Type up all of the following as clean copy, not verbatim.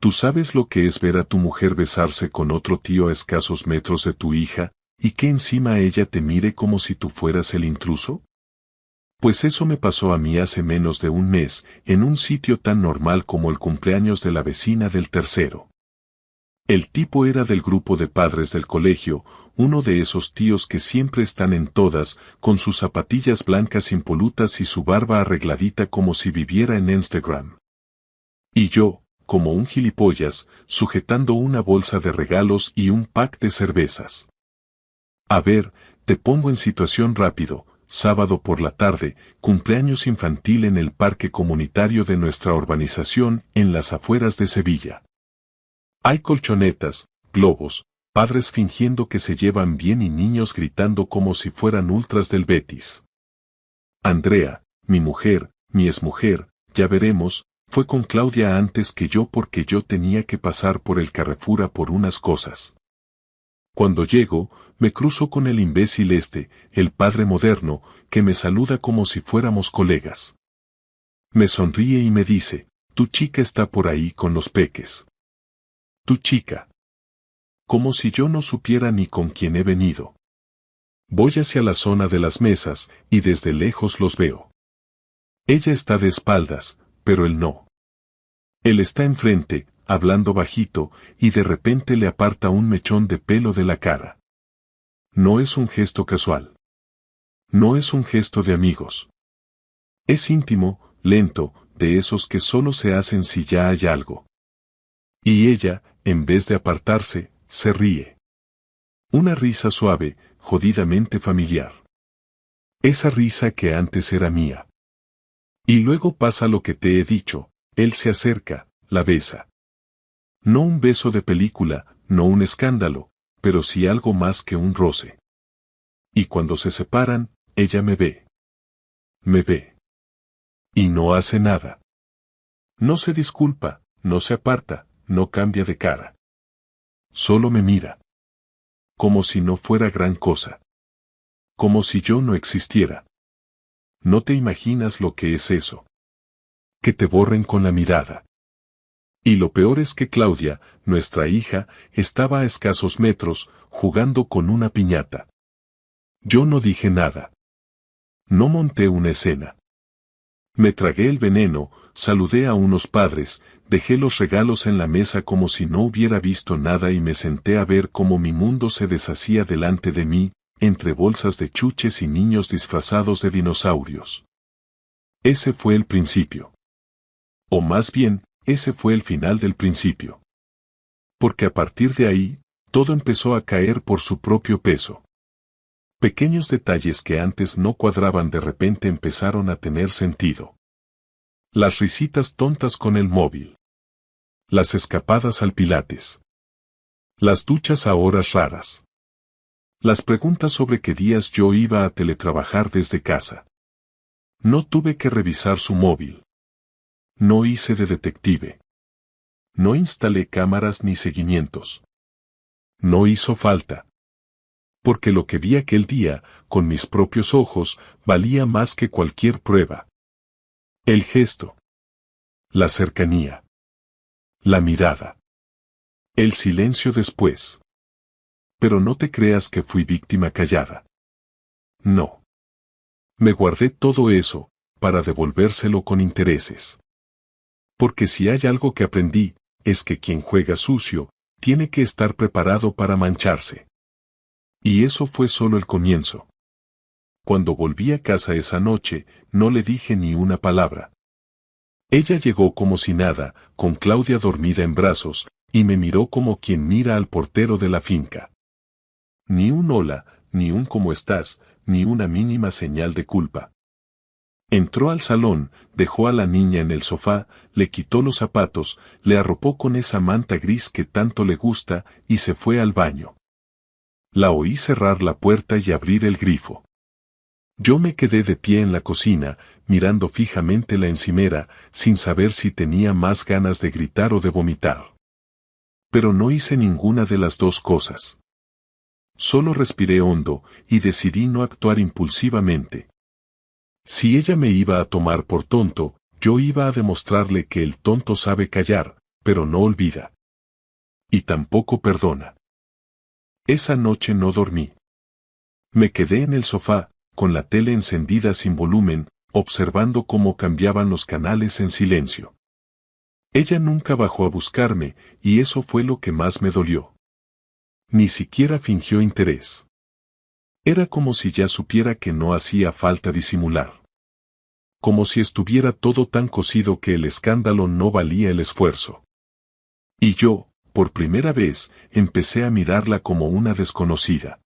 ¿Tú sabes lo que es ver a tu mujer besarse con otro tío a escasos metros de tu hija, y que encima ella te mire como si tú fueras el intruso? Pues eso me pasó a mí hace menos de un mes, en un sitio tan normal como el cumpleaños de la vecina del tercero. El tipo era del grupo de padres del colegio, uno de esos tíos que siempre están en todas, con sus zapatillas blancas impolutas y su barba arregladita como si viviera en Instagram. Y yo, como un gilipollas, sujetando una bolsa de regalos y un pack de cervezas. A ver, te pongo en situación rápido. Sábado por la tarde, cumpleaños infantil en el parque comunitario de nuestra urbanización en las afueras de Sevilla. Hay colchonetas, globos, padres fingiendo que se llevan bien y niños gritando como si fueran ultras del Betis. Andrea, mi mujer, mi exmujer, ya veremos, fue con Claudia antes que yo porque yo tenía que pasar por el Carrefour a por unas cosas. Cuando llego, me cruzo con el imbécil el padre moderno, que me saluda como si fuéramos colegas. Me sonríe y me dice, tu chica está por ahí con los peques. Tu chica. Como si yo no supiera ni con quién he venido. Voy hacia la zona de las mesas, y desde lejos los veo. Ella está de espaldas, pero él no. Él está enfrente, hablando bajito, y de repente le aparta un mechón de pelo de la cara. No es un gesto casual. No es un gesto de amigos. Es íntimo, lento, de esos que solo se hacen si ya hay algo. Y ella, en vez de apartarse, se ríe. Una risa suave, jodidamente familiar. Esa risa que antes era mía. Y luego pasa lo que te he dicho, él se acerca, la besa. No un beso de película, no un escándalo, pero sí algo más que un roce. Y cuando se separan, ella me ve. Me ve. Y no hace nada. No se disculpa, no se aparta, no cambia de cara. Solo me mira. Como si no fuera gran cosa. Como si yo no existiera. No te imaginas lo que es eso. Que te borren con la mirada. Y lo peor es que Claudia, nuestra hija, estaba a escasos metros, jugando con una piñata. Yo no dije nada. No monté una escena. Me tragué el veneno, saludé a unos padres, dejé los regalos en la mesa como si no hubiera visto nada y me senté a ver cómo mi mundo se deshacía delante de mí, entre bolsas de chuches y niños disfrazados de dinosaurios. Ese fue el principio. O más bien, ese fue el final del principio. Porque a partir de ahí, todo empezó a caer por su propio peso. Pequeños detalles que antes no cuadraban de repente empezaron a tener sentido. Las risitas tontas con el móvil. Las escapadas al pilates. Las duchas a horas raras. Las preguntas sobre qué días yo iba a teletrabajar desde casa. No tuve que revisar su móvil. No hice de detective. No instalé cámaras ni seguimientos. No hizo falta. Porque lo que vi aquel día, con mis propios ojos, valía más que cualquier prueba. El gesto. La cercanía. La mirada. El silencio después. Pero no te creas que fui víctima callada. No. Me guardé todo eso, para devolvérselo con intereses. Porque si hay algo que aprendí, es que quien juega sucio, tiene que estar preparado para mancharse. Y eso fue solo el comienzo. Cuando volví a casa esa noche, no le dije ni una palabra. Ella llegó como si nada, con Claudia dormida en brazos, y me miró como quien mira al portero de la finca. Ni un hola, ni un cómo estás, ni una mínima señal de culpa. Entró al salón, dejó a la niña en el sofá, le quitó los zapatos, le arropó con esa manta gris que tanto le gusta, y se fue al baño. La oí cerrar la puerta y abrir el grifo. Yo me quedé de pie en la cocina, mirando fijamente la encimera, sin saber si tenía más ganas de gritar o de vomitar. Pero no hice ninguna de las dos cosas. Solo respiré hondo, y decidí no actuar impulsivamente. Si ella me iba a tomar por tonto, yo iba a demostrarle que el tonto sabe callar, pero no olvida. Y tampoco perdona. Esa noche no dormí. Me quedé en el sofá, con la tele encendida sin volumen, observando cómo cambiaban los canales en silencio. Ella nunca bajó a buscarme, y eso fue lo que más me dolió. Ni siquiera fingió interés. Era como si ya supiera que no hacía falta disimular. Como si estuviera todo tan cocido que el escándalo no valía el esfuerzo. Y yo, por primera vez, empecé a mirarla como una desconocida.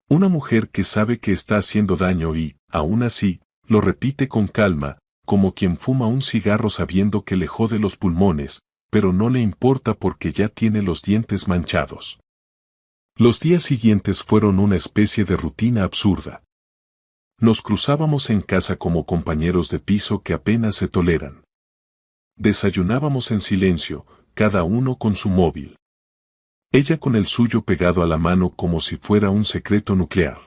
Una mujer que sabe que está haciendo daño y, aún así, lo repite con calma, como quien fuma un cigarro sabiendo que le jode los pulmones, pero no le importa porque ya tiene los dientes manchados. Los días siguientes fueron una especie de rutina absurda. Nos cruzábamos en casa como compañeros de piso que apenas se toleran. Desayunábamos en silencio, cada uno con su móvil. Ella con el suyo pegado a la mano como si fuera un secreto nuclear.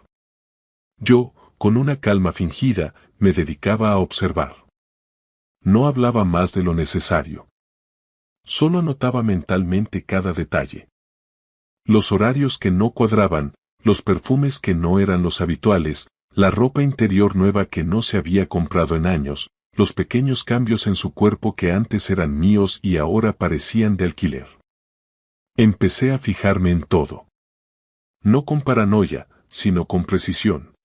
Yo, con una calma fingida, me dedicaba a observar. No hablaba más de lo necesario. Solo anotaba mentalmente cada detalle. Los horarios que no cuadraban, los perfumes que no eran los habituales, la ropa interior nueva que no se había comprado en años, los pequeños cambios en su cuerpo que antes eran míos y ahora parecían de alquiler. Empecé a fijarme en todo. No con paranoia, sino con precisión.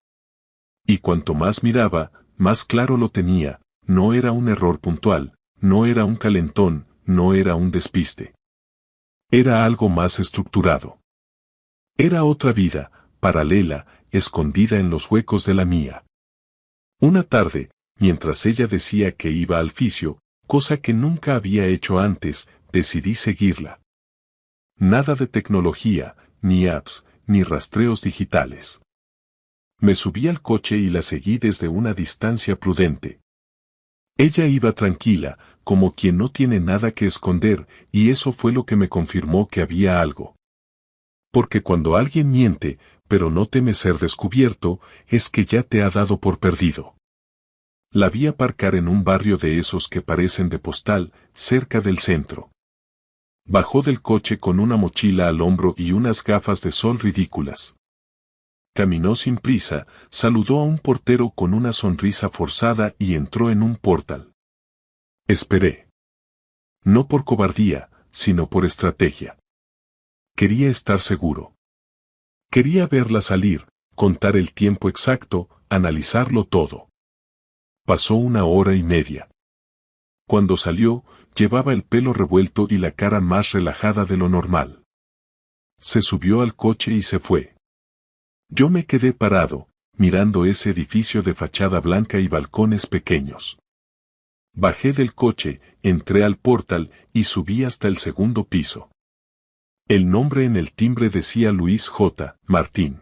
Y cuanto más miraba, más claro lo tenía, no era un error puntual, no era un calentón, no era un despiste. Era algo más estructurado. Era otra vida, paralela, escondida en los huecos de la mía. Una tarde, mientras ella decía que iba al fisio, cosa que nunca había hecho antes, decidí seguirla. Nada de tecnología, ni apps, ni rastreos digitales. Me subí al coche y la seguí desde una distancia prudente. Ella iba tranquila, como quien no tiene nada que esconder, y eso fue lo que me confirmó que había algo. Porque cuando alguien miente, pero no teme ser descubierto, es que ya te ha dado por perdido. La vi aparcar en un barrio de esos que parecen de postal, cerca del centro. Bajó del coche con una mochila al hombro y unas gafas de sol ridículas. Caminó sin prisa, saludó a un portero con una sonrisa forzada y entró en un portal. Esperé. No por cobardía, sino por estrategia. Quería estar seguro. Quería verla salir, contar el tiempo exacto, analizarlo todo. Pasó 1 hora y media. Cuando salió, llevaba el pelo revuelto y la cara más relajada de lo normal. Se subió al coche y se fue. Yo me quedé parado, mirando ese edificio de fachada blanca y balcones pequeños. Bajé del coche, entré al portal y subí hasta el segundo piso. El nombre en el timbre decía Luis J. Martín.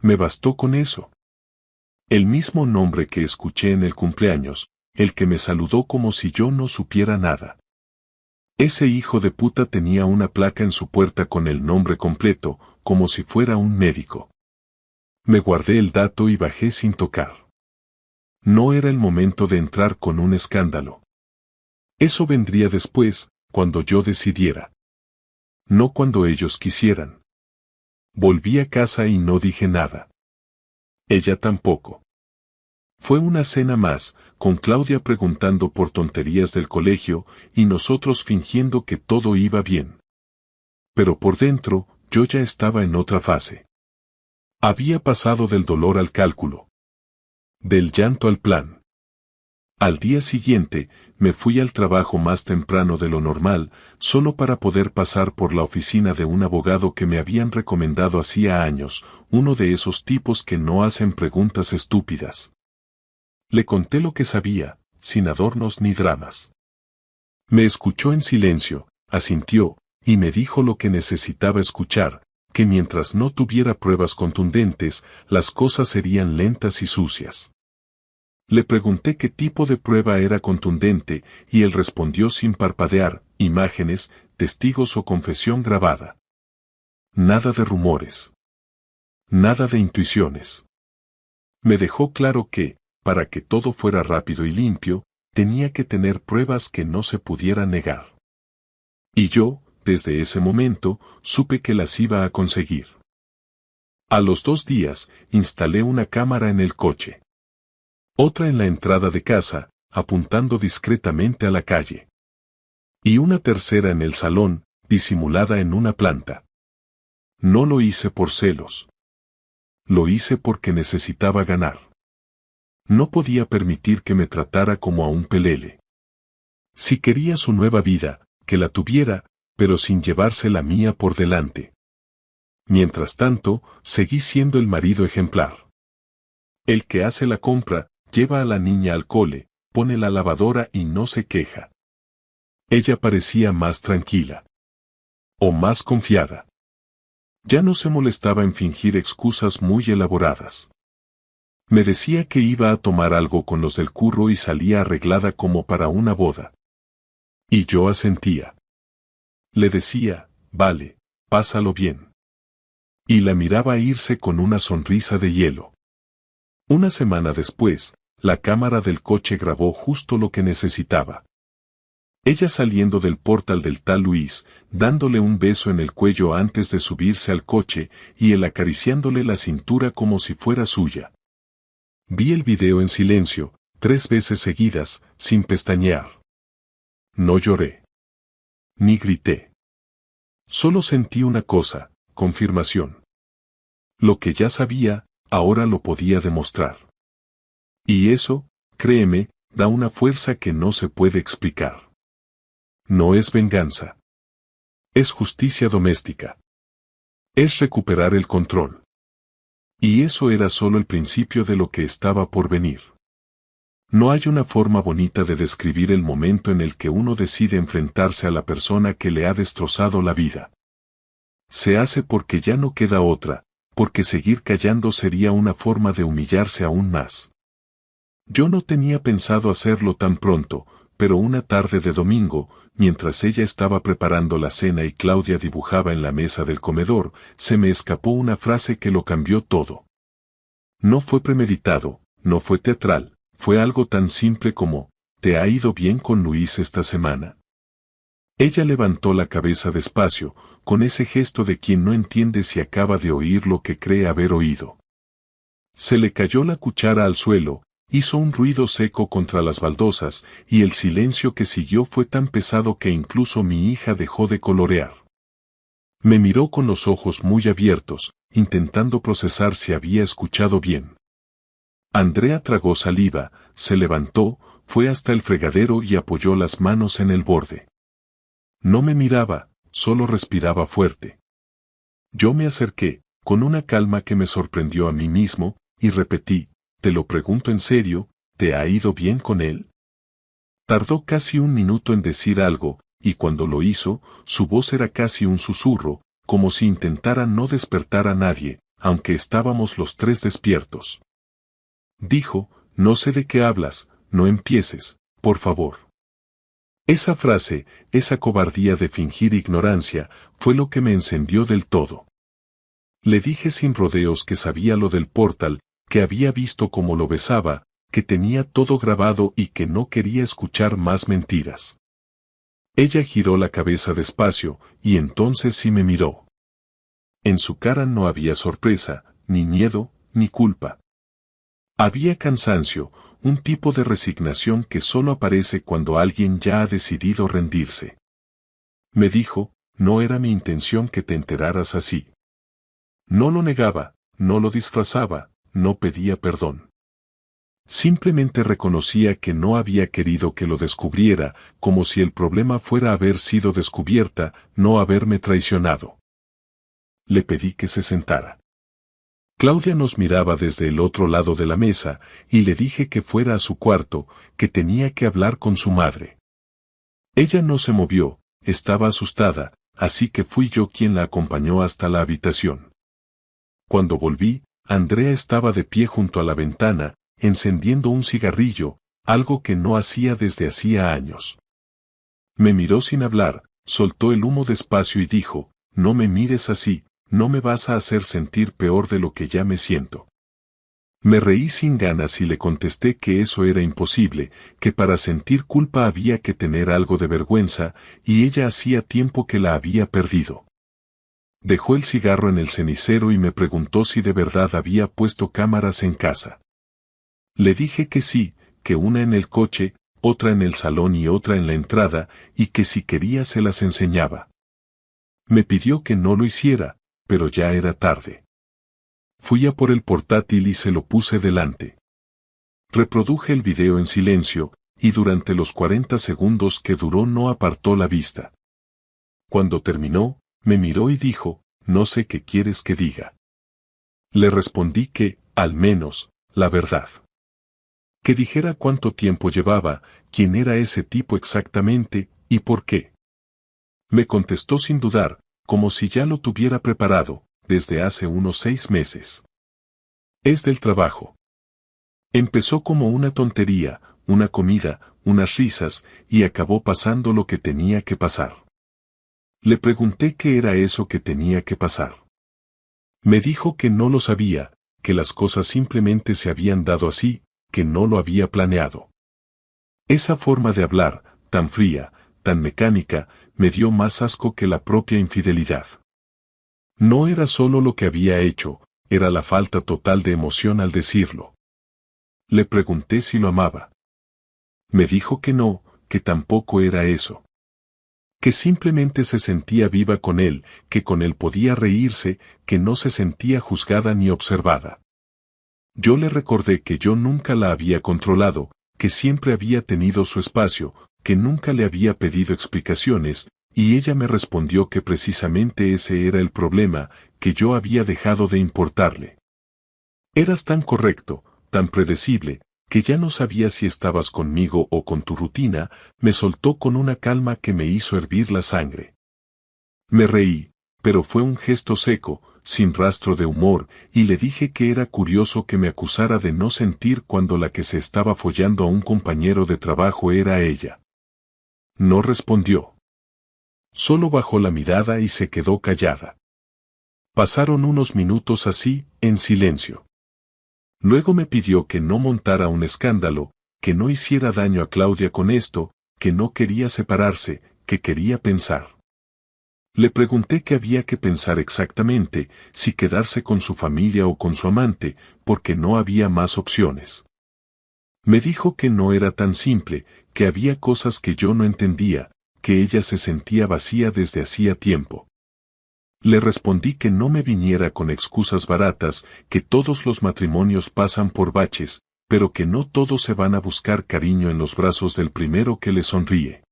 Me bastó con eso. El mismo nombre que escuché en el cumpleaños, el que me saludó como si yo no supiera nada. Ese hijo de puta tenía una placa en su puerta con el nombre completo, como si fuera un médico. Me guardé el dato y bajé sin tocar. No era el momento de entrar con un escándalo. Eso vendría después, cuando yo decidiera. No cuando ellos quisieran. Volví a casa y no dije nada. Ella tampoco. Fue una cena más, con Claudia preguntando por tonterías del colegio y nosotros fingiendo que todo iba bien. Pero por dentro, yo ya estaba en otra fase. Había pasado del dolor al cálculo. Del llanto al plan. Al día siguiente, me fui al trabajo más temprano de lo normal, solo para poder pasar por la oficina de un abogado que me habían recomendado hacía años, uno de esos tipos que no hacen preguntas estúpidas. Le conté lo que sabía, sin adornos ni dramas. Me escuchó en silencio, asintió, y me dijo lo que necesitaba escuchar, que mientras no tuviera pruebas contundentes, las cosas serían lentas y sucias. Le pregunté qué tipo de prueba era contundente, y él respondió sin parpadear: imágenes, testigos o confesión grabada. Nada de rumores. Nada de intuiciones. Me dejó claro que, para que todo fuera rápido y limpio, tenía que tener pruebas que no se pudieran negar. Y yo, desde ese momento, supe que las iba a conseguir. A los 2 días, instalé una cámara en el coche. Otra en la entrada de casa, apuntando discretamente a la calle. Y una tercera en el salón, disimulada en una planta. No lo hice por celos. Lo hice porque necesitaba ganar. No podía permitir que me tratara como a un pelele. Si quería su nueva vida, que la tuviera, pero sin llevarse la mía por delante. Mientras tanto, seguí siendo el marido ejemplar. El que hace la compra, lleva a la niña al cole, pone la lavadora y no se queja. Ella parecía más tranquila. O más confiada. Ya no se molestaba en fingir excusas muy elaboradas. Me decía que iba a tomar algo con los del curro y salía arreglada como para una boda. Y yo asentía. Le decía, vale, pásalo bien. Y la miraba irse con una sonrisa de hielo. Una semana después, la cámara del coche grabó justo lo que necesitaba. Ella saliendo del portal del tal Luis, dándole un beso en el cuello antes de subirse al coche, y él acariciándole la cintura como si fuera suya. Vi el video en silencio, 3 veces seguidas, sin pestañear. No lloré. Ni grité. Solo sentí una cosa, confirmación. Lo que ya sabía, ahora lo podía demostrar. Y eso, créeme, da una fuerza que no se puede explicar. No es venganza. Es justicia doméstica. Es recuperar el control. Y eso era solo el principio de lo que estaba por venir. No hay una forma bonita de describir el momento en el que uno decide enfrentarse a la persona que le ha destrozado la vida. Se hace porque ya no queda otra, porque seguir callando sería una forma de humillarse aún más. Yo no tenía pensado hacerlo tan pronto, pero una tarde de domingo, mientras ella estaba preparando la cena y Claudia dibujaba en la mesa del comedor, se me escapó una frase que lo cambió todo. No fue premeditado, no fue teatral, fue algo tan simple como, ¿te ha ido bien con Luis esta semana? Ella levantó la cabeza despacio, con ese gesto de quien no entiende si acaba de oír lo que cree haber oído. Se le cayó la cuchara al suelo, hizo un ruido seco contra las baldosas, y el silencio que siguió fue tan pesado que incluso mi hija dejó de colorear. Me miró con los ojos muy abiertos, intentando procesar si había escuchado bien. Andrea tragó saliva, se levantó, fue hasta el fregadero y apoyó las manos en el borde. No me miraba, solo respiraba fuerte. Yo me acerqué, con una calma que me sorprendió a mí mismo, y repetí, te lo pregunto en serio, ¿te ha ido bien con él? Tardó casi 1 minuto en decir algo, y cuando lo hizo, su voz era casi un susurro, como si intentara no despertar a nadie, aunque estábamos los 3 despiertos. Dijo, no sé de qué hablas, no empieces, por favor. Esa frase, esa cobardía de fingir ignorancia, fue lo que me encendió del todo. Le dije sin rodeos que sabía lo del portal, que había visto cómo lo besaba, que tenía todo grabado y que no quería escuchar más mentiras. Ella giró la cabeza despacio, y entonces sí me miró. En su cara no había sorpresa, ni miedo, ni culpa. Había cansancio, un tipo de resignación que solo aparece cuando alguien ya ha decidido rendirse. Me dijo, no era mi intención que te enteraras así. No lo negaba, no lo disfrazaba, no pedía perdón. Simplemente reconocía que no había querido que lo descubriera, como si el problema fuera haber sido descubierta, no haberme traicionado. Le pedí que se sentara. Claudia nos miraba desde el otro lado de la mesa, y le dije que fuera a su cuarto, que tenía que hablar con su madre. Ella no se movió, estaba asustada, así que fui yo quien la acompañó hasta la habitación. Cuando volví, Andrea estaba de pie junto a la ventana, encendiendo un cigarrillo, algo que no hacía desde hacía años. Me miró sin hablar, soltó el humo despacio y dijo, no me mires así, no me vas a hacer sentir peor de lo que ya me siento. Me reí sin ganas y le contesté que eso era imposible, que para sentir culpa había que tener algo de vergüenza, y ella hacía tiempo que la había perdido. Dejó el cigarro en el cenicero y me preguntó si de verdad había puesto cámaras en casa. Le dije que sí, que una en el coche, otra en el salón y otra en la entrada, y que si quería se las enseñaba. Me pidió que no lo hiciera, pero ya era tarde. Fui a por el portátil y se lo puse delante. Reproduje el video en silencio, y durante los 40 segundos que duró no apartó la vista. Cuando terminó, me miró y dijo, no sé qué quieres que diga. Le respondí que, al menos, la verdad. Que dijera cuánto tiempo llevaba, quién era ese tipo exactamente, y por qué. Me contestó sin dudar, como si ya lo tuviera preparado, desde hace unos 6 meses. Es del trabajo. Empezó como una tontería, una comida, unas risas, y acabó pasando lo que tenía que pasar. Le pregunté qué era eso que tenía que pasar. Me dijo que no lo sabía, que las cosas simplemente se habían dado así, que no lo había planeado. Esa forma de hablar, tan fría, tan mecánica, me dio más asco que la propia infidelidad. No era solo lo que había hecho, era la falta total de emoción al decirlo. Le pregunté si lo amaba. Me dijo que no, que tampoco era eso. Que simplemente se sentía viva con él, que con él podía reírse, que no se sentía juzgada ni observada. Yo le recordé que yo nunca la había controlado, que siempre había tenido su espacio, que nunca le había pedido explicaciones, y ella me respondió que precisamente ese era el problema, que yo había dejado de importarle. Eras tan correcto, tan predecible, que ya no sabía si estabas conmigo o con tu rutina, me soltó con una calma que me hizo hervir la sangre. Me reí, pero fue un gesto seco, sin rastro de humor, y le dije que era curioso que me acusara de no sentir cuando la que se estaba follando a un compañero de trabajo era ella. No respondió. Solo bajó la mirada y se quedó callada. Pasaron unos minutos así, en silencio. Luego me pidió que no montara un escándalo, que no hiciera daño a Claudia con esto, que no quería separarse, que quería pensar. Le pregunté qué había que pensar exactamente, si quedarse con su familia o con su amante, porque no había más opciones. Me dijo que no era tan simple, que había cosas que yo no entendía, que ella se sentía vacía desde hacía tiempo. Le respondí que no me viniera con excusas baratas, que todos los matrimonios pasan por baches, pero que no todos se van a buscar cariño en los brazos del primero que le sonríe.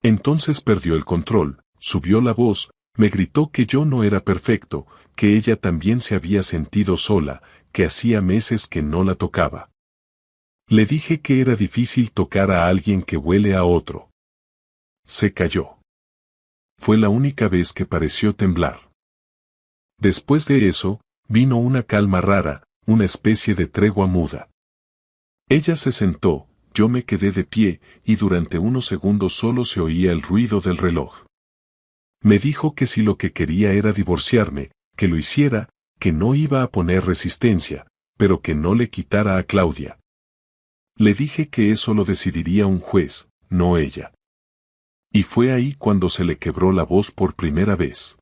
Entonces perdió el control, subió la voz, me gritó que yo no era perfecto, que ella también se había sentido sola, que hacía meses que no la tocaba. Le dije que era difícil tocar a alguien que huele a otro. Se calló. Fue la única vez que pareció temblar. Después de eso, vino una calma rara, una especie de tregua muda. Ella se sentó, yo me quedé de pie, y durante unos segundos solo se oía el ruido del reloj. Me dijo que si lo que quería era divorciarme, que lo hiciera, que no iba a poner resistencia, pero que no le quitara a Claudia. Le dije que eso lo decidiría un juez, no ella. Y fue ahí cuando se le quebró la voz por primera vez.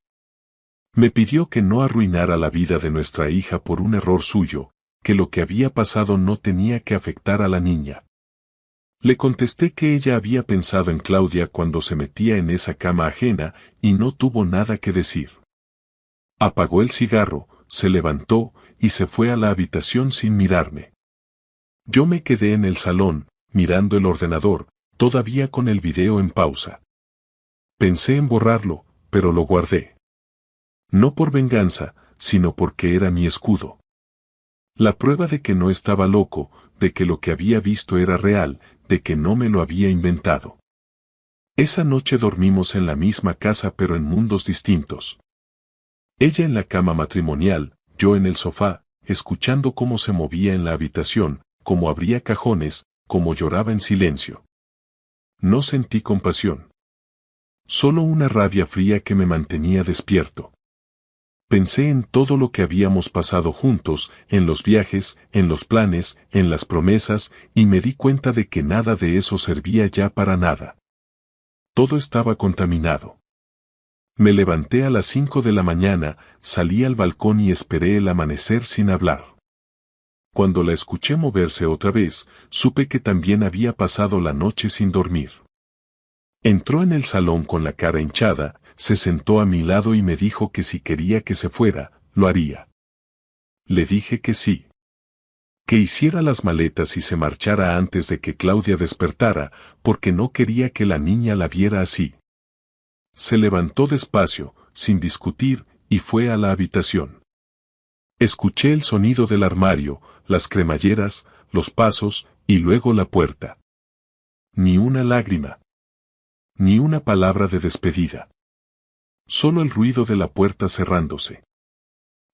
Me pidió que no arruinara la vida de nuestra hija por un error suyo, que lo que había pasado no tenía que afectar a la niña. Le contesté que ella había pensado en Claudia cuando se metía en esa cama ajena y no tuvo nada que decir. Apagó el cigarro, se levantó y se fue a la habitación sin mirarme. Yo me quedé en el salón, mirando el ordenador, todavía con el video en pausa. Pensé en borrarlo, pero lo guardé. No por venganza, sino porque era mi escudo. La prueba de que no estaba loco, de que lo que había visto era real, de que no me lo había inventado. Esa noche dormimos en la misma casa pero en mundos distintos. Ella en la cama matrimonial, yo en el sofá, escuchando cómo se movía en la habitación, cómo abría cajones, cómo lloraba en silencio. No sentí compasión. Solo una rabia fría que me mantenía despierto. Pensé en todo lo que habíamos pasado juntos, en los viajes, en los planes, en las promesas, y me di cuenta de que nada de eso servía ya para nada. Todo estaba contaminado. Me levanté a las 5 de la mañana, salí al balcón y esperé el amanecer sin hablar. Cuando la escuché moverse otra vez, supe que también había pasado la noche sin dormir. Entró en el salón con la cara hinchada, se sentó a mi lado y me dijo que si quería que se fuera, lo haría. Le dije que sí. Que hiciera las maletas y se marchara antes de que Claudia despertara, porque no quería que la niña la viera así. Se levantó despacio, sin discutir, y fue a la habitación. Escuché el sonido del armario, las cremalleras, los pasos, y luego la puerta. Ni una lágrima. Ni una palabra de despedida. Solo el ruido de la puerta cerrándose.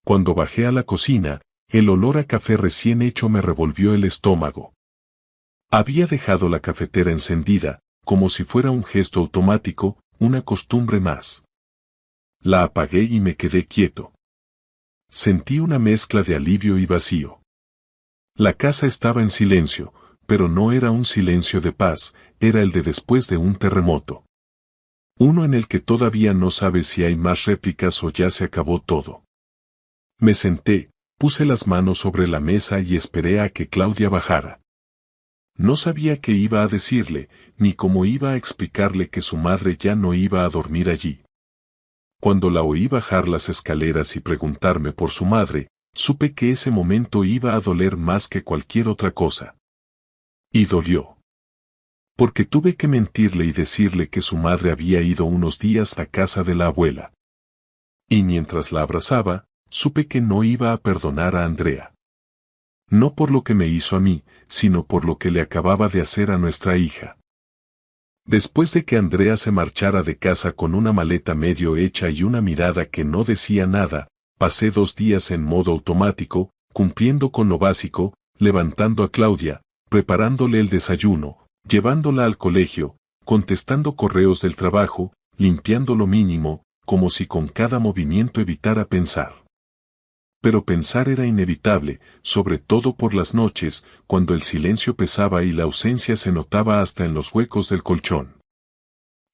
Cuando bajé a la cocina, el olor a café recién hecho me revolvió el estómago. Había dejado la cafetera encendida, como si fuera un gesto automático, una costumbre más. La apagué y me quedé quieto. Sentí una mezcla de alivio y vacío. La casa estaba en silencio, pero no era un silencio de paz, era el de después de un terremoto. Uno en el que todavía no sabes si hay más réplicas o ya se acabó todo. Me senté, puse las manos sobre la mesa y esperé a que Claudia bajara. No sabía qué iba a decirle, ni cómo iba a explicarle que su madre ya no iba a dormir allí. Cuando la oí bajar las escaleras y preguntarme por su madre, supe que ese momento iba a doler más que cualquier otra cosa. Y dolió. Porque tuve que mentirle y decirle que su madre había ido unos días a casa de la abuela. Y mientras la abrazaba, supe que no iba a perdonar a Andrea. No por lo que me hizo a mí, sino por lo que le acababa de hacer a nuestra hija. Después de que Andrea se marchara de casa con una maleta medio hecha y una mirada que no decía nada, pasé 2 días en modo automático, cumpliendo con lo básico, levantando a Claudia, preparándole el desayuno, llevándola al colegio, contestando correos del trabajo, limpiando lo mínimo, como si con cada movimiento evitara pensar. Pero pensar era inevitable, sobre todo por las noches, cuando el silencio pesaba y la ausencia se notaba hasta en los huecos del colchón.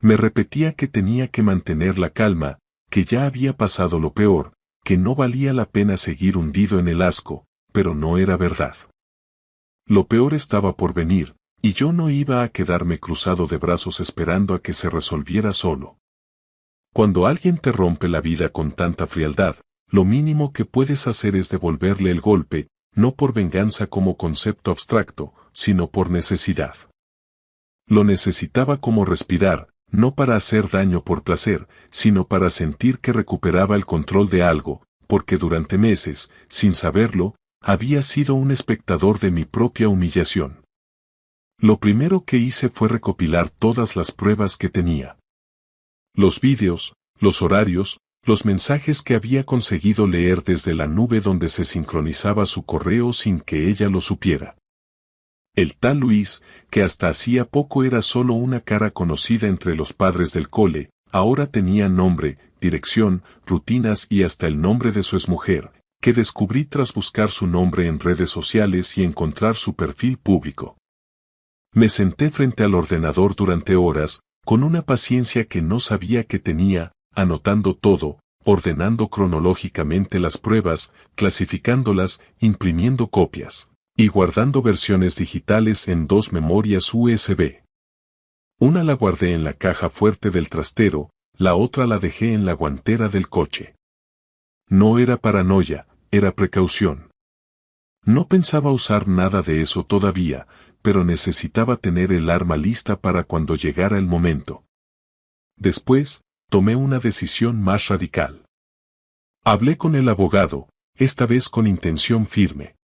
Me repetía que tenía que mantener la calma, que ya había pasado lo peor, que no valía la pena seguir hundido en el asco, pero no era verdad. Lo peor estaba por venir, y yo no iba a quedarme cruzado de brazos esperando a que se resolviera solo. Cuando alguien te rompe la vida con tanta frialdad, lo mínimo que puedes hacer es devolverle el golpe, no por venganza como concepto abstracto, sino por necesidad. Lo necesitaba como respirar, no para hacer daño por placer, sino para sentir que recuperaba el control de algo, porque durante meses, sin saberlo, había sido un espectador de mi propia humillación. Lo primero que hice fue recopilar todas las pruebas que tenía. Los vídeos, los horarios, los mensajes que había conseguido leer desde la nube donde se sincronizaba su correo sin que ella lo supiera. El tal Luis, que hasta hacía poco era solo una cara conocida entre los padres del cole, ahora tenía nombre, dirección, rutinas y hasta el nombre de su exmujer, que descubrí tras buscar su nombre en redes sociales y encontrar su perfil público. Me senté frente al ordenador durante horas, con una paciencia que no sabía que tenía, anotando todo, ordenando cronológicamente las pruebas, clasificándolas, imprimiendo copias, y guardando versiones digitales en 2 memorias USB. Una la guardé en la caja fuerte del trastero, la otra la dejé en la guantera del coche. No era paranoia, era precaución. No pensaba usar nada de eso todavía, pero necesitaba tener el arma lista para cuando llegara el momento. Después, tomé una decisión más radical. Hablé con el abogado, esta vez con intención firme.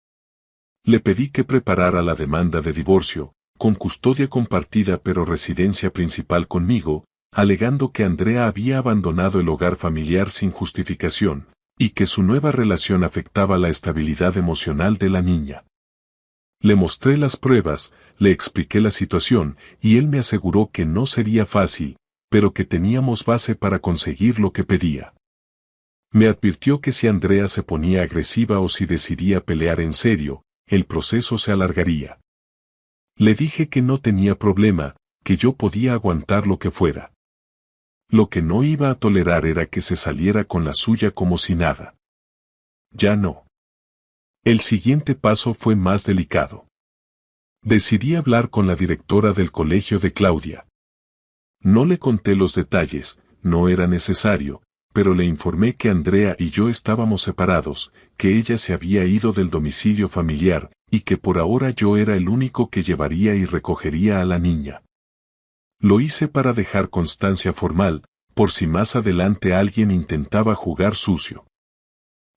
Le pedí que preparara la demanda de divorcio, con custodia compartida pero residencia principal conmigo, alegando que Andrea había abandonado el hogar familiar sin justificación, y que su nueva relación afectaba la estabilidad emocional de la niña. Le mostré las pruebas, le expliqué la situación, y él me aseguró que no sería fácil, pero que teníamos base para conseguir lo que pedía. Me advirtió que si Andrea se ponía agresiva o si decidía pelear en serio, el proceso se alargaría. Le dije que no tenía problema, que yo podía aguantar lo que fuera. Lo que no iba a tolerar era que se saliera con la suya como si nada. Ya no. El siguiente paso fue más delicado. Decidí hablar con la directora del colegio de Claudia. No le conté los detalles, no era necesario, pero le informé que Andrea y yo estábamos separados, que ella se había ido del domicilio familiar, y que por ahora yo era el único que llevaría y recogería a la niña. Lo hice para dejar constancia formal, por si más adelante alguien intentaba jugar sucio.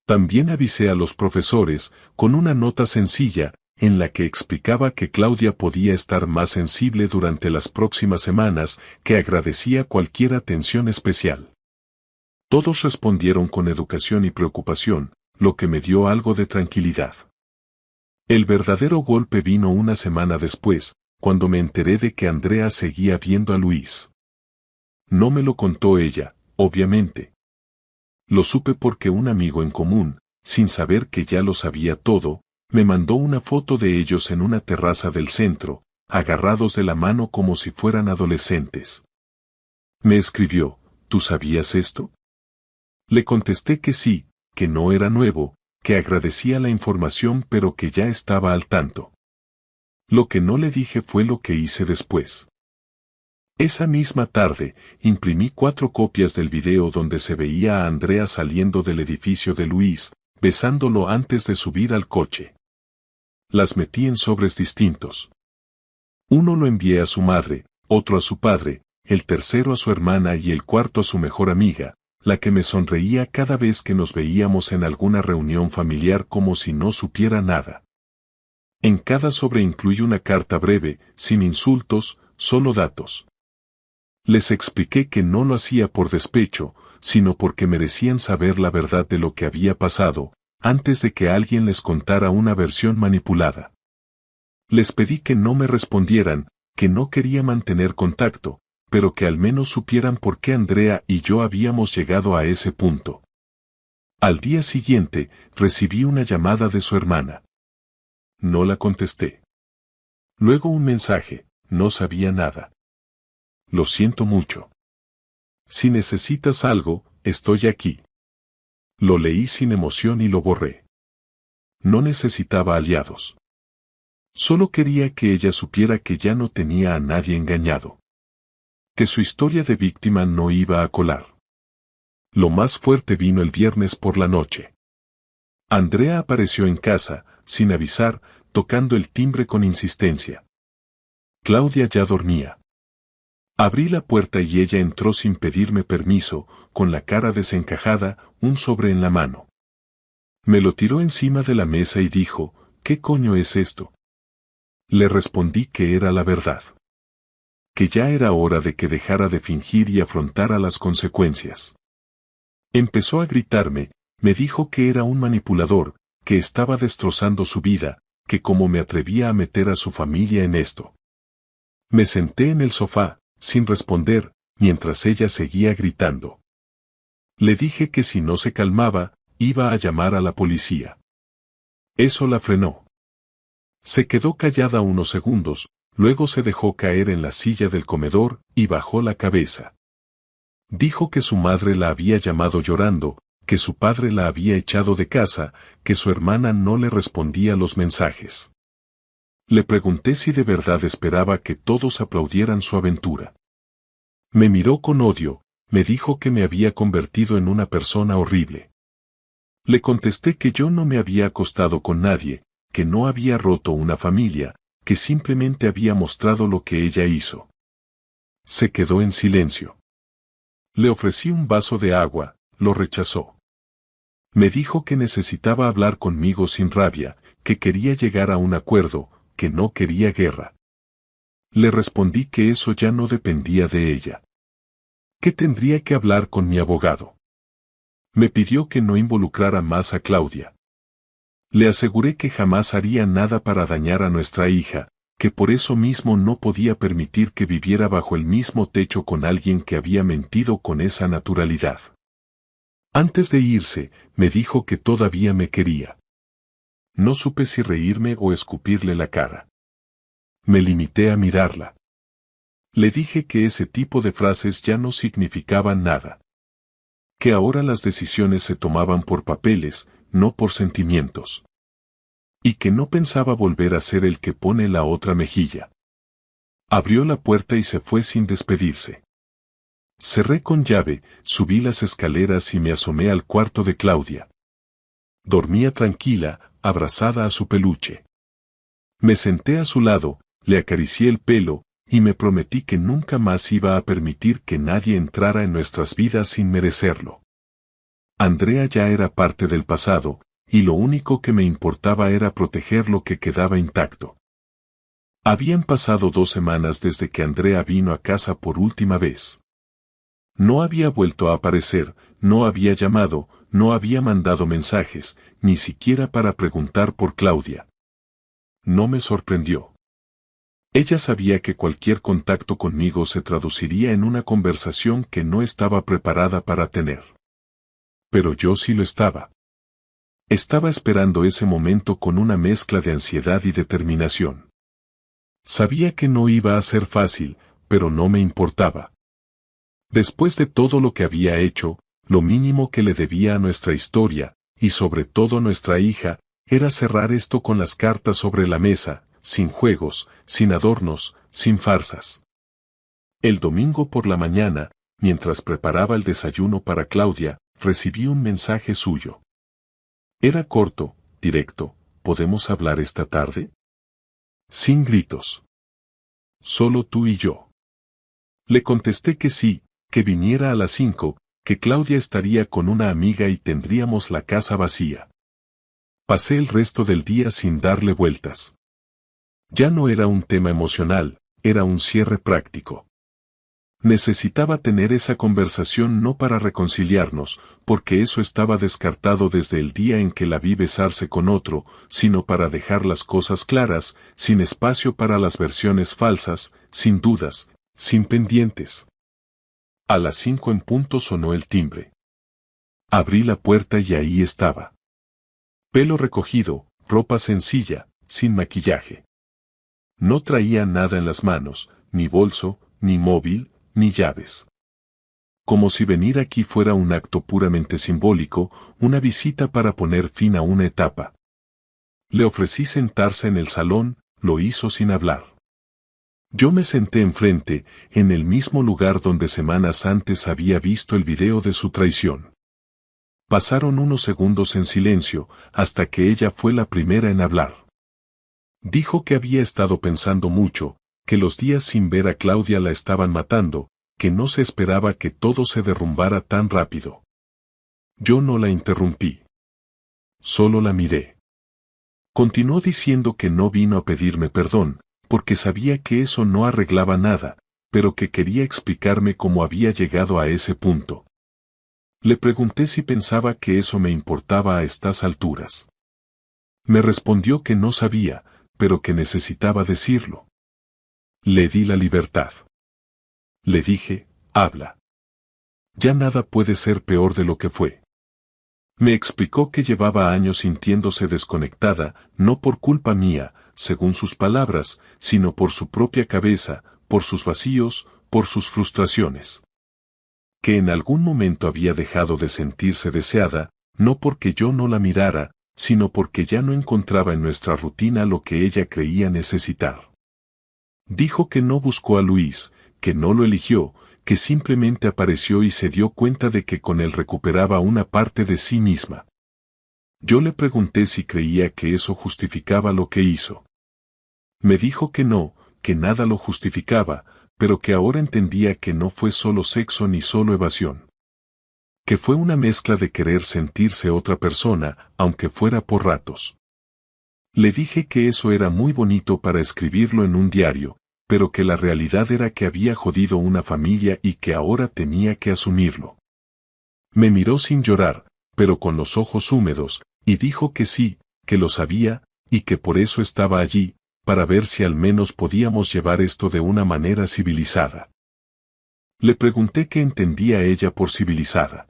También avisé a los profesores, con una nota sencilla, en la que explicaba que Claudia podía estar más sensible durante las próximas semanas, que agradecía cualquier atención especial. Todos respondieron con educación y preocupación, lo que me dio algo de tranquilidad. El verdadero golpe vino una semana después, cuando me enteré de que Andrea seguía viendo a Luis. No me lo contó ella, obviamente. Lo supe porque un amigo en común, sin saber que ya lo sabía todo, me mandó una foto de ellos en una terraza del centro, agarrados de la mano como si fueran adolescentes. Me escribió, ¿tú sabías esto? Le contesté que sí, que no era nuevo, que agradecía la información pero que ya estaba al tanto. Lo que no le dije fue lo que hice después. Esa misma tarde, imprimí 4 copias del video donde se veía a Andrea saliendo del edificio de Luis, besándolo antes de subir al coche. Las metí en sobres distintos. Uno lo envié a su madre, otro a su padre, el tercero a su hermana y el cuarto a su mejor amiga, la que me sonreía cada vez que nos veíamos en alguna reunión familiar como si no supiera nada. En cada sobre incluye una carta breve, sin insultos, solo datos. Les expliqué que no lo hacía por despecho, sino porque merecían saber la verdad de lo que había pasado, antes de que alguien les contara una versión manipulada. Les pedí que no me respondieran, que no quería mantener contacto, pero que al menos supieran por qué Andrea y yo habíamos llegado a ese punto. Al día siguiente, recibí una llamada de su hermana. No la contesté. Luego un mensaje, no sabía nada. Lo siento mucho. Si necesitas algo, estoy aquí. Lo leí sin emoción y lo borré. No necesitaba aliados. Solo quería que ella supiera que ya no tenía a nadie engañado. Que su historia de víctima no iba a colar. Lo más fuerte vino el viernes por la noche. Andrea apareció en casa, sin avisar, tocando el timbre con insistencia. Claudia ya dormía. Abrí la puerta y ella entró sin pedirme permiso, con la cara desencajada, un sobre en la mano. Me lo tiró encima de la mesa y dijo, ¿qué coño es esto? Le respondí que era la verdad. Que ya era hora de que dejara de fingir y afrontara las consecuencias. Empezó a gritarme, me dijo que era un manipulador, que estaba destrozando su vida, que cómo me atrevía a meter a su familia en esto. Me senté en el sofá, sin responder, mientras ella seguía gritando. Le dije que si no se calmaba, iba a llamar a la policía. Eso la frenó. Se quedó callada unos segundos, luego se dejó caer en la silla del comedor y bajó la cabeza. Dijo que su madre la había llamado llorando, que su padre la había echado de casa, que su hermana no le respondía los mensajes. Le pregunté si de verdad esperaba que todos aplaudieran su aventura. Me miró con odio, me dijo que me había convertido en una persona horrible. Le contesté que yo no me había acostado con nadie, que no había roto una familia, que simplemente había mostrado lo que ella hizo. Se quedó en silencio. Le ofrecí un vaso de agua, lo rechazó. Me dijo que necesitaba hablar conmigo sin rabia, que quería llegar a un acuerdo, que no quería guerra. Le respondí que eso ya no dependía de ella. Que tendría que hablar con mi abogado. Me pidió que no involucrara más a Claudia. Le aseguré que jamás haría nada para dañar a nuestra hija, que por eso mismo no podía permitir que viviera bajo el mismo techo con alguien que había mentido con esa naturalidad. Antes de irse, me dijo que todavía me quería. No supe si reírme o escupirle la cara. Me limité a mirarla. Le dije que ese tipo de frases ya no significaban nada. Que ahora las decisiones se tomaban por papeles, no por sentimientos. Y que no pensaba volver a ser el que pone la otra mejilla. Abrió la puerta y se fue sin despedirse. Cerré con llave, subí las escaleras y me asomé al cuarto de Claudia. Dormía tranquila, abrazada a su peluche. Me senté a su lado, le acaricié el pelo, y me prometí que nunca más iba a permitir que nadie entrara en nuestras vidas sin merecerlo. Andrea ya era parte del pasado, y lo único que me importaba era proteger lo que quedaba intacto. Habían pasado 2 semanas desde que Andrea vino a casa por última vez. No había vuelto a aparecer, no había llamado, no había mandado mensajes, ni siquiera para preguntar por Claudia. No me sorprendió. Ella sabía que cualquier contacto conmigo se traduciría en una conversación que no estaba preparada para tener. Pero yo sí lo estaba. Estaba esperando ese momento con una mezcla de ansiedad y determinación. Sabía que no iba a ser fácil, pero no me importaba. Después de todo lo que había hecho, lo mínimo que le debía a nuestra historia, y sobre todo a nuestra hija, era cerrar esto con las cartas sobre la mesa, sin juegos, sin adornos, sin farsas. El domingo por la mañana, mientras preparaba el desayuno para Claudia, recibí un mensaje suyo. Era corto, directo. ¿Podemos hablar esta tarde? Sin gritos. Solo tú y yo. Le contesté que sí, que viniera a las 5, que Claudia estaría con una amiga y tendríamos la casa vacía. Pasé el resto del día sin darle vueltas. Ya no era un tema emocional, era un cierre práctico. Necesitaba tener esa conversación no para reconciliarnos, porque eso estaba descartado desde el día en que la vi besarse con otro, sino para dejar las cosas claras, sin espacio para las versiones falsas, sin dudas, sin pendientes. A las 5 en punto sonó el timbre. Abrí la puerta y ahí estaba. Pelo recogido, ropa sencilla, sin maquillaje. No traía nada en las manos, ni bolso, ni móvil, ni llaves. Como si venir aquí fuera un acto puramente simbólico, una visita para poner fin a una etapa. Le ofrecí sentarse en el salón, lo hizo sin hablar. Yo me senté enfrente, en el mismo lugar donde semanas antes había visto el video de su traición. Pasaron unos segundos en silencio, hasta que ella fue la primera en hablar. Dijo que había estado pensando mucho, que los días sin ver a Claudia la estaban matando, que no se esperaba que todo se derrumbara tan rápido. Yo no la interrumpí. Solo la miré. Continuó diciendo que no vino a pedirme perdón, porque sabía que eso no arreglaba nada, pero que quería explicarme cómo había llegado a ese punto. Le pregunté si pensaba que eso me importaba a estas alturas. Me respondió que no sabía, pero que necesitaba decirlo. Le di la libertad. Le dije, habla. Ya nada puede ser peor de lo que fue. Me explicó que llevaba años sintiéndose desconectada, no por culpa mía, según sus palabras, sino por su propia cabeza, por sus vacíos, por sus frustraciones. Que en algún momento había dejado de sentirse deseada, no porque yo no la mirara, sino porque ya no encontraba en nuestra rutina lo que ella creía necesitar. Dijo que no buscó a Luis, que no lo eligió, que simplemente apareció y se dio cuenta de que con él recuperaba una parte de sí misma. Yo le pregunté si creía que eso justificaba lo que hizo. Me dijo que no, que nada lo justificaba, pero que ahora entendía que no fue solo sexo ni solo evasión. Que fue una mezcla de querer sentirse otra persona, aunque fuera por ratos. Le dije que eso era muy bonito para escribirlo en un diario, pero que la realidad era que había jodido una familia y que ahora tenía que asumirlo. Me miró sin llorar, pero con los ojos húmedos, y dijo que sí, que lo sabía, y que por eso estaba allí, para ver si al menos podíamos llevar esto de una manera civilizada. Le pregunté qué entendía ella por civilizada.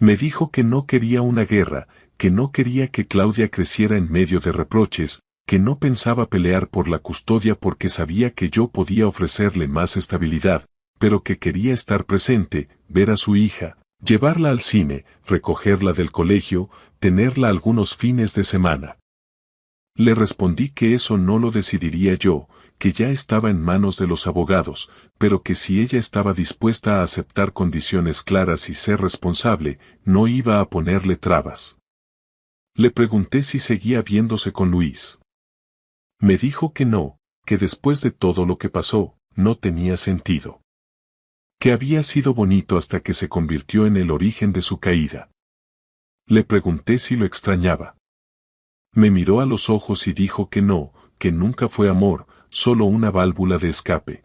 Me dijo que no quería una guerra, que no quería que Claudia creciera en medio de reproches, que no pensaba pelear por la custodia porque sabía que yo podía ofrecerle más estabilidad, pero que quería estar presente, ver a su hija, llevarla al cine, recogerla del colegio, tenerla algunos fines de semana. Le respondí que eso no lo decidiría yo, que ya estaba en manos de los abogados, pero que si ella estaba dispuesta a aceptar condiciones claras y ser responsable, no iba a ponerle trabas. Le pregunté si seguía viéndose con Luis. Me dijo que no, que después de todo lo que pasó, no tenía sentido. Que había sido bonito hasta que se convirtió en el origen de su caída. Le pregunté si lo extrañaba. Me miró a los ojos y dijo que no, que nunca fue amor, solo una válvula de escape.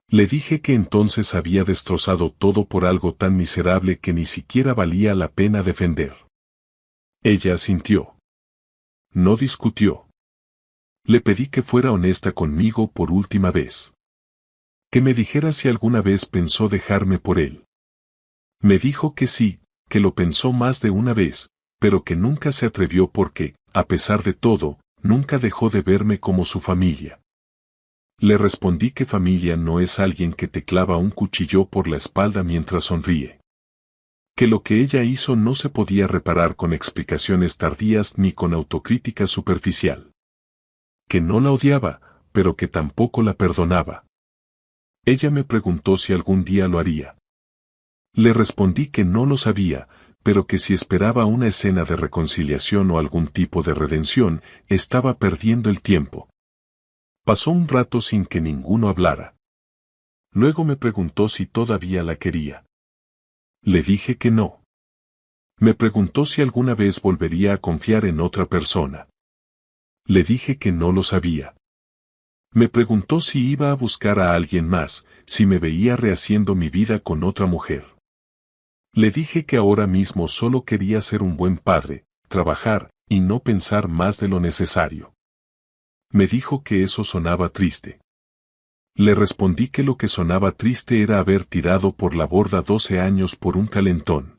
Le dije que entonces había destrozado todo por algo tan miserable que ni siquiera valía la pena defender. Ella asintió. No discutió. Le pedí que fuera honesta conmigo por última vez. Que me dijera si alguna vez pensó dejarme por él. Me dijo que sí, que lo pensó más de una vez, pero que nunca se atrevió porque, a pesar de todo, nunca dejó de verme como su familia. Le respondí que familia no es alguien que te clava un cuchillo por la espalda mientras sonríe. Que lo que ella hizo no se podía reparar con explicaciones tardías ni con autocrítica superficial. Que no la odiaba, pero que tampoco la perdonaba. Ella me preguntó si algún día lo haría. Le respondí que no lo sabía, pero que si esperaba una escena de reconciliación o algún tipo de redención, estaba perdiendo el tiempo. Pasó un rato sin que ninguno hablara. Luego me preguntó si todavía la quería. Le dije que no. Me preguntó si alguna vez volvería a confiar en otra persona. Le dije que no lo sabía. Me preguntó si iba a buscar a alguien más, si me veía rehaciendo mi vida con otra mujer. Le dije que ahora mismo solo quería ser un buen padre, trabajar, y no pensar más de lo necesario. Me dijo que eso sonaba triste. Le respondí que lo que sonaba triste era haber tirado por la borda 12 años por un calentón.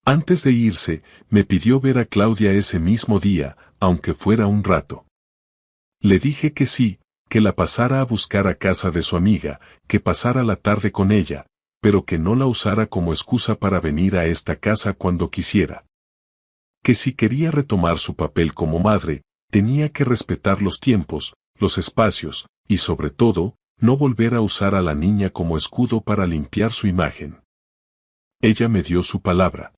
Antes de irse, me pidió ver a Claudia ese mismo día, aunque fuera un rato. Le dije que sí, que la pasara a buscar a casa de su amiga, que pasara la tarde con ella, pero que no la usara como excusa para venir a esta casa cuando quisiera. Que si quería retomar su papel como madre, tenía que respetar los tiempos, los espacios, y sobre todo, no volver a usar a la niña como escudo para limpiar su imagen. Ella me dio su palabra.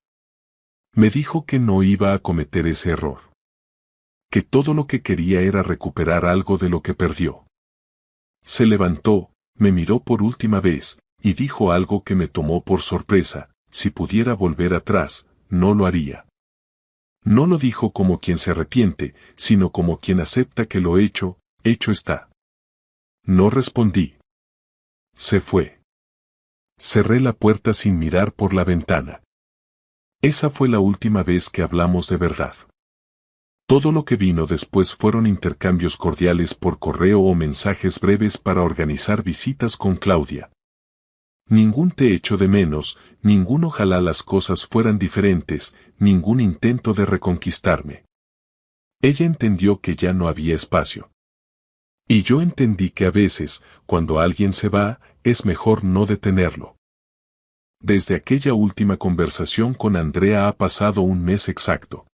Me dijo que no iba a cometer ese error. Que todo lo que quería era recuperar algo de lo que perdió. Se levantó, me miró por última vez, y dijo algo que me tomó por sorpresa: si pudiera volver atrás, no lo haría. No lo dijo como quien se arrepiente, sino como quien acepta que lo hecho está. No respondí. Se fue. Cerré la puerta sin mirar por la ventana. Esa fue la última vez que hablamos de verdad. Todo lo que vino después fueron intercambios cordiales por correo o mensajes breves para organizar visitas con Claudia. Ningún te echo de menos, ningún ojalá las cosas fueran diferentes, ningún intento de reconquistarme. Ella entendió que ya no había espacio. Y yo entendí que a veces, cuando alguien se va, es mejor no detenerlo. Desde aquella última conversación con Andrea ha pasado un mes exacto.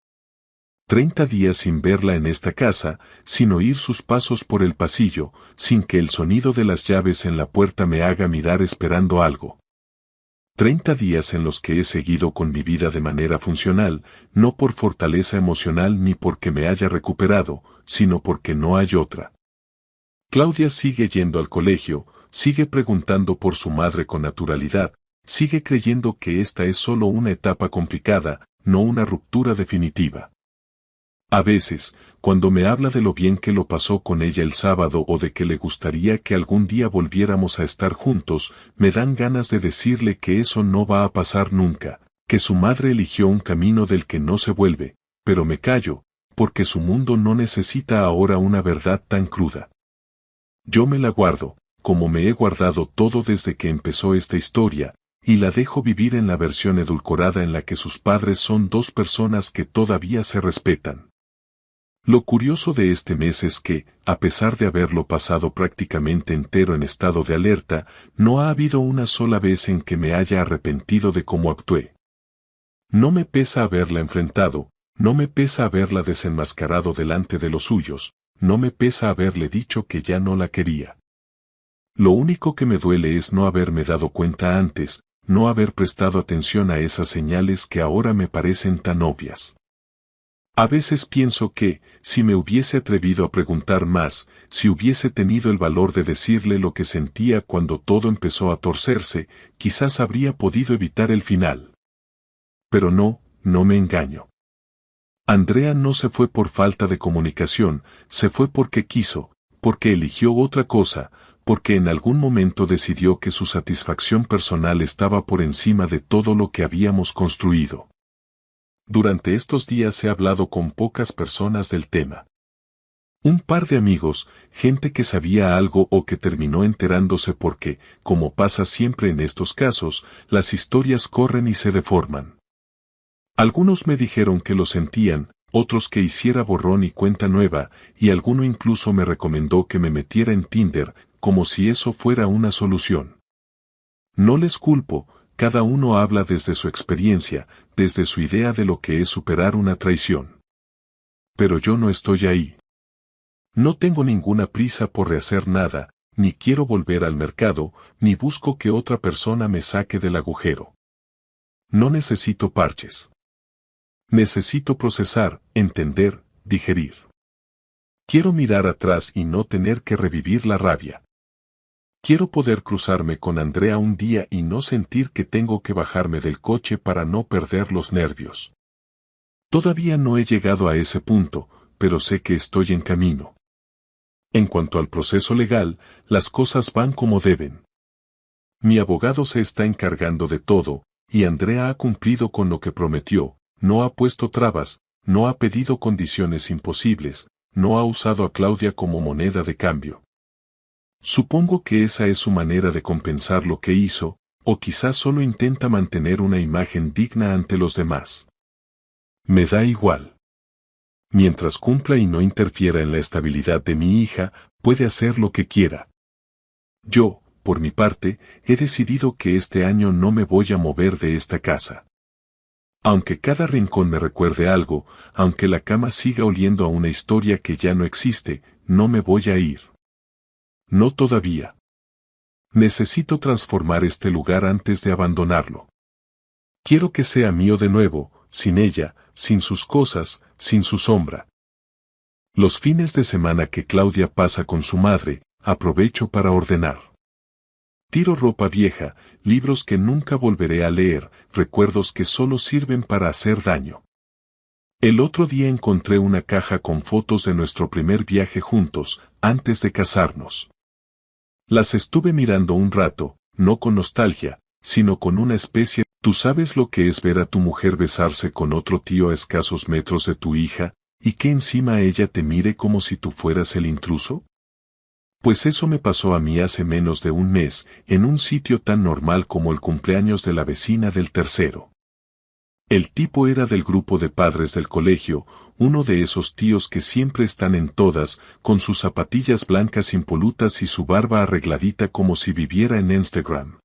30 días sin verla en esta casa, sin oír sus pasos por el pasillo, sin que el sonido de las llaves en la puerta me haga mirar esperando algo. 30 días en los que he seguido con mi vida de manera funcional, no por fortaleza emocional ni porque me haya recuperado, sino porque no hay otra. Claudia sigue yendo al colegio, sigue preguntando por su madre con naturalidad, sigue creyendo que esta es solo una etapa complicada, no una ruptura definitiva. A veces, cuando me habla de lo bien que lo pasó con ella el sábado o de que le gustaría que algún día volviéramos a estar juntos, me dan ganas de decirle que eso no va a pasar nunca, que su madre eligió un camino del que no se vuelve, pero me callo, porque su mundo no necesita ahora una verdad tan cruda. Yo me la guardo, como me he guardado todo desde que empezó esta historia, y la dejo vivir en la versión edulcorada en la que sus padres son dos personas que todavía se respetan. Lo curioso de este mes es que, a pesar de haberlo pasado prácticamente entero en estado de alerta, no ha habido una sola vez en que me haya arrepentido de cómo actué. No me pesa haberla enfrentado, no me pesa haberla desenmascarado delante de los suyos, no me pesa haberle dicho que ya no la quería. Lo único que me duele es no haberme dado cuenta antes, no haber prestado atención a esas señales que ahora me parecen tan obvias. A veces pienso que, si me hubiese atrevido a preguntar más, si hubiese tenido el valor de decirle lo que sentía cuando todo empezó a torcerse, quizás habría podido evitar el final. Pero no, no me engaño. Andrea no se fue por falta de comunicación, se fue porque quiso, porque eligió otra cosa, porque en algún momento decidió que su satisfacción personal estaba por encima de todo lo que habíamos construido. Durante estos días he hablado con pocas personas del tema. Un par de amigos, gente que sabía algo o que terminó enterándose porque, como pasa siempre en estos casos, las historias corren y se deforman. Algunos me dijeron que lo sentían, otros que hiciera borrón y cuenta nueva, y alguno incluso me recomendó que me metiera en Tinder, como si eso fuera una solución. No les culpo, cada uno habla desde su experiencia, desde su idea de lo que es superar una traición. Pero yo no estoy ahí. No tengo ninguna prisa por rehacer nada, ni quiero volver al mercado, ni busco que otra persona me saque del agujero. No necesito parches. Necesito procesar, entender, digerir. Quiero mirar atrás y no tener que revivir la rabia. Quiero poder cruzarme con Andrea un día y no sentir que tengo que bajarme del coche para no perder los nervios. Todavía no he llegado a ese punto, pero sé que estoy en camino. En cuanto al proceso legal, las cosas van como deben. Mi abogado se está encargando de todo, y Andrea ha cumplido con lo que prometió, no ha puesto trabas, no ha pedido condiciones imposibles, no ha usado a Claudia como moneda de cambio. Supongo que esa es su manera de compensar lo que hizo, o quizás solo intenta mantener una imagen digna ante los demás. Me da igual. Mientras cumpla y no interfiera en la estabilidad de mi hija, puede hacer lo que quiera. Yo, por mi parte, he decidido que este año no me voy a mover de esta casa. Aunque cada rincón me recuerde algo, aunque la cama siga oliendo a una historia que ya no existe, no me voy a ir. No todavía. Necesito transformar este lugar antes de abandonarlo. Quiero que sea mío de nuevo, sin ella, sin sus cosas, sin su sombra. Los fines de semana que Claudia pasa con su madre, aprovecho para ordenar. Tiro ropa vieja, libros que nunca volveré a leer, recuerdos que solo sirven para hacer daño. El otro día encontré una caja con fotos de nuestro primer viaje juntos, antes de casarnos. Las estuve mirando un rato, no con nostalgia, sino con una especie. ¿Tú sabes lo que es ver a tu mujer besarse con otro tío a escasos metros de tu hija, y que encima ella te mire como si tú fueras el intruso? Pues eso me pasó a mí hace menos de un mes, en un sitio tan normal como el cumpleaños de la vecina del tercero. El tipo era del grupo de padres del colegio, uno de esos tíos que siempre están en todas, con sus zapatillas blancas impolutas y su barba arregladita como si viviera en Instagram.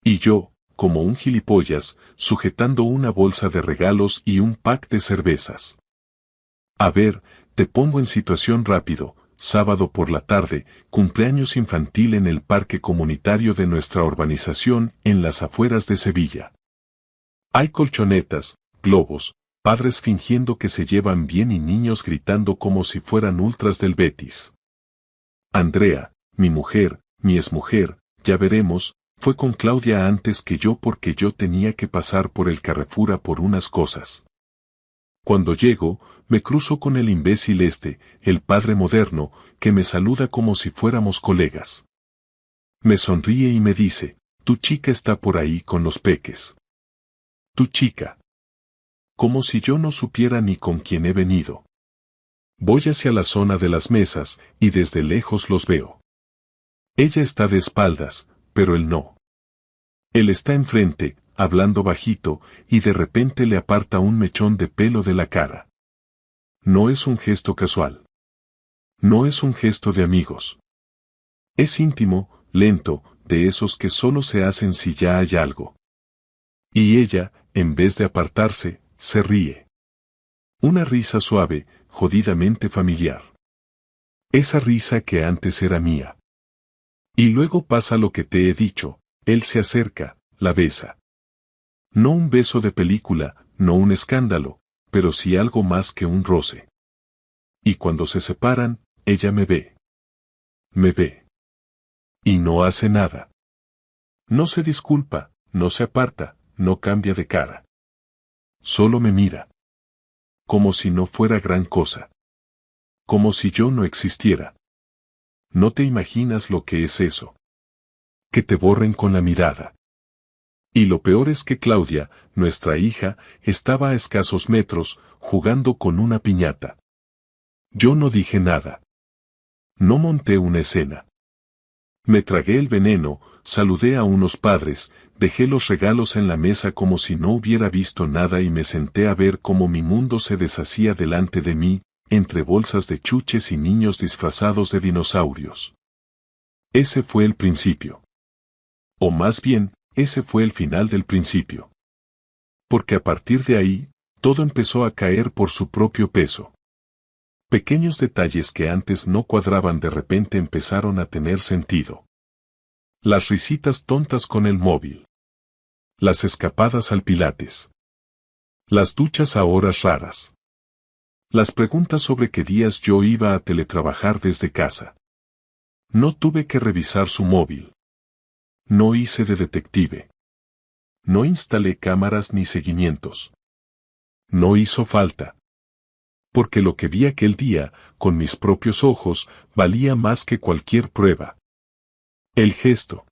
Y yo, como un gilipollas, sujetando una bolsa de regalos y un pack de cervezas. A ver, te pongo en situación rápido, sábado por la tarde, cumpleaños infantil en el parque comunitario de nuestra urbanización en las afueras de Sevilla. Hay colchonetas, globos, padres fingiendo que se llevan bien y niños gritando como si fueran ultras del Betis. Andrea, mi mujer, mi exmujer, ya veremos, fue con Claudia antes que yo porque yo tenía que pasar por el Carrefour a por unas cosas. Cuando llego, me cruzo con el imbécil el padre moderno, que me saluda como si fuéramos colegas. Me sonríe y me dice, tu chica está por ahí con los peques. Tu chica. Como si yo no supiera ni con quién he venido. Voy hacia la zona de las mesas, y desde lejos los veo. Ella está de espaldas, pero él no. Él está enfrente, hablando bajito, y de repente le aparta un mechón de pelo de la cara. No es un gesto casual. No es un gesto de amigos. Es íntimo, lento, de esos que solo se hacen si ya hay algo. Y ella, en vez de apartarse, se ríe. Una risa suave, jodidamente familiar. Esa risa que antes era mía. Y luego pasa lo que te he dicho, él se acerca, la besa. No un beso de película, no un escándalo, pero sí algo más que un roce. Y cuando se separan, ella me ve. Me ve. Y no hace nada. No se disculpa, no se aparta, no cambia de cara. Solo me mira. Como si no fuera gran cosa. Como si yo no existiera. No te imaginas lo que es eso. Que te borren con la mirada. Y lo peor es que Claudia, nuestra hija, estaba a escasos metros, jugando con una piñata. Yo no dije nada. No monté una escena. Me tragué el veneno, saludé a unos padres, dejé los regalos en la mesa como si no hubiera visto nada y me senté a ver cómo mi mundo se deshacía delante de mí, entre bolsas de chuches y niños disfrazados de dinosaurios. Ese fue el principio. O más bien, ese fue el final del principio. Porque a partir de ahí, todo empezó a caer por su propio peso. Pequeños detalles que antes no cuadraban de repente empezaron a tener sentido. Las risitas tontas con el móvil. Las escapadas al pilates. Las duchas a horas raras. Las preguntas sobre qué días yo iba a teletrabajar desde casa. No tuve que revisar su móvil. No hice de detective. No instalé cámaras ni seguimientos. No hizo falta. Porque lo que vi aquel día, con mis propios ojos, valía más que cualquier prueba. El gesto.